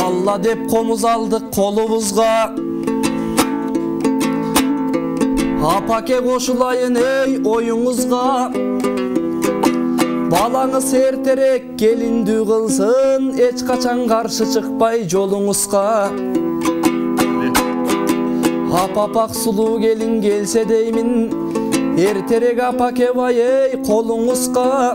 Allah dep komuz aldık kolumuzga. Apake koşulayın ey oyunuzga. Balаңыз erterek gelindi kılsın, hiç kaçan karşı çıkpay jolуңузга. Apapak sulu gelin gelse deymin, erterek apake vay ey koluңузga.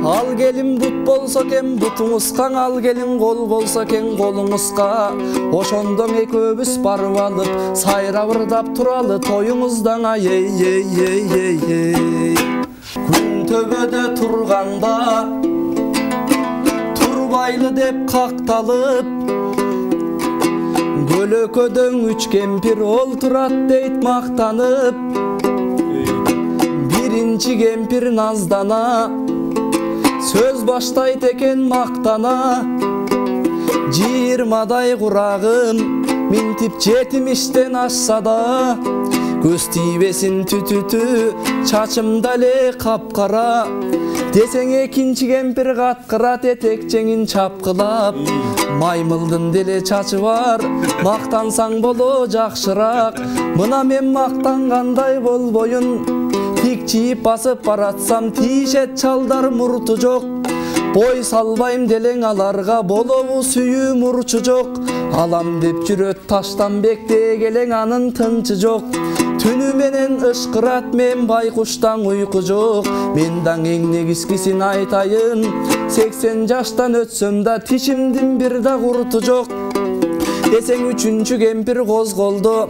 Al gelin but bolsa ken butuңuzga, al gelin kol bolsa ken koluңuzga. Oşondon ekөөбүз барып алып, сайрап ырдап туралы тоюңуздан ай ей ей ей ей ей. Күн төбөдө турганда турбайлы деп какталып, көлөкөдөн 3 кемпир олтурат дейт мактанып. Биринчи кемпир наздана, сөз баштайт экен мактана. 20дай курагым минтип 70-тен ашса да, көз тийбесин түтүтү чачымда эле капкара. Десең экинчи кемпир каткырат этекчеңин чапкылап. Маймылдын деле чачы бар, мактансаң боло жакшыраак. Мына мен мактангандай болбоюн, тик чийип басып баратсам тиишет чалдар мурту жок. Бой салбайм делең аларга, болобу сүйүү мурчу жок. Алам деп жүрөт Таштанбек дегелең, анын тынчы жок. Түнү менен ышкырат мен байкуштан уйку жок. Мен даң эң негизгисин айтайын, 80 жаштан өтсөм да тишимдин бир да курту жок. Десең 3-чү кемпир козголду,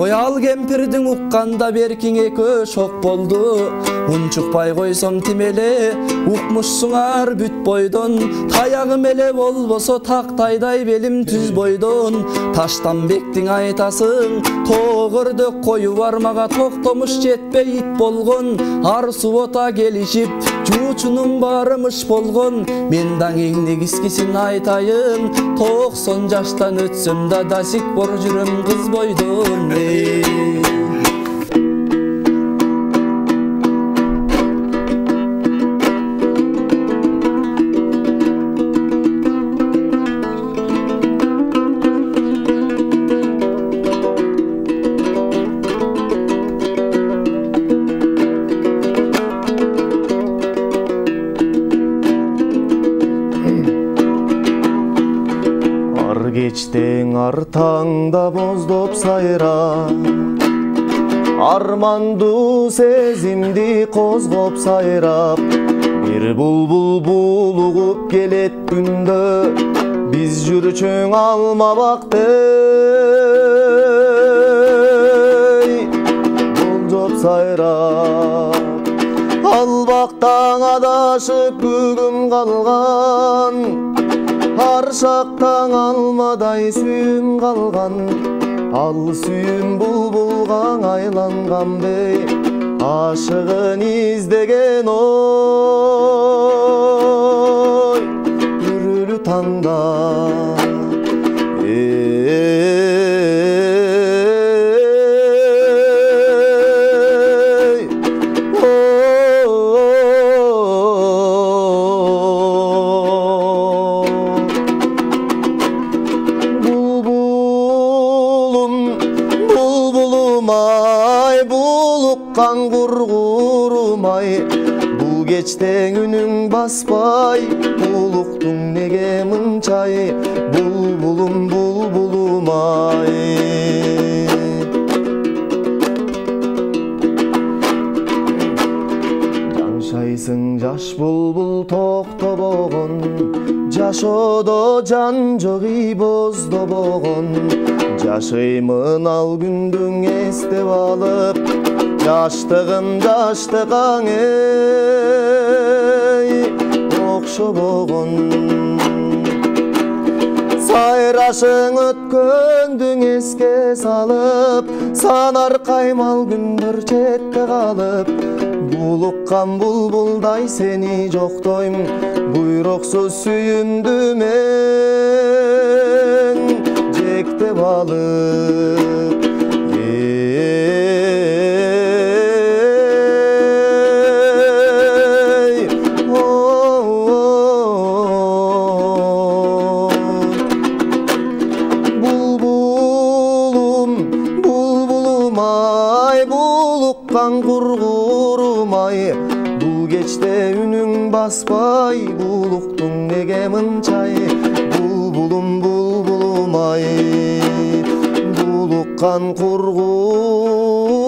ой ал кемпирдин укканда беркиң экөө шок болду. Унчукпай койсом тим эле укмушсуңар бүт бойдон. Таягым эле болбосо тактайдай белим түз бойдон. Таштанбектин айтасың тоогөрдөк кою бар, мага токтомуш жетпей ит болгон. Ар субота келишип жуучунун баары мыш болгон. Мен даң эң негизгисин айтайын, 90 жаштан өтсөм да до сих пор жүрөм кыз бойдон. Geçten артаңда боздоп сайра, арманду сезимди козгоп сайрап. Бир булбул булугуп келет күндө, биз жүрчүң алма бактей. Болжоп сайрап, ал бактан адашып бүгүн калган. Аршактан алмадай сүйүм калган, ал сүйүм булбулга айланган бей. Ашыгын издеген ой, үрүлү таңда. Бул кечтең үнүң баспай, улуктуң неге мынчай. Булбулум булбулум ай. Жаншайсың жаш булбул токтобогон, жашоодо жан жоги боздобогон. Жашаймын ал күндүң эстеп алып, жаштыгым жаштыгаң эй окшобогон. Сайрашың өткөндүң эске салып, санар каймал күндөр четке калып. Булуккан булбулдай сени жоктойм, буйруксуз сүйүмдү мен жектеп алып. булбулумай, булуккан кургурумай, бул кечте үнүң баспай, булуктуң неге мынчай? Булбулум булбулумай, булуккан кургурумай.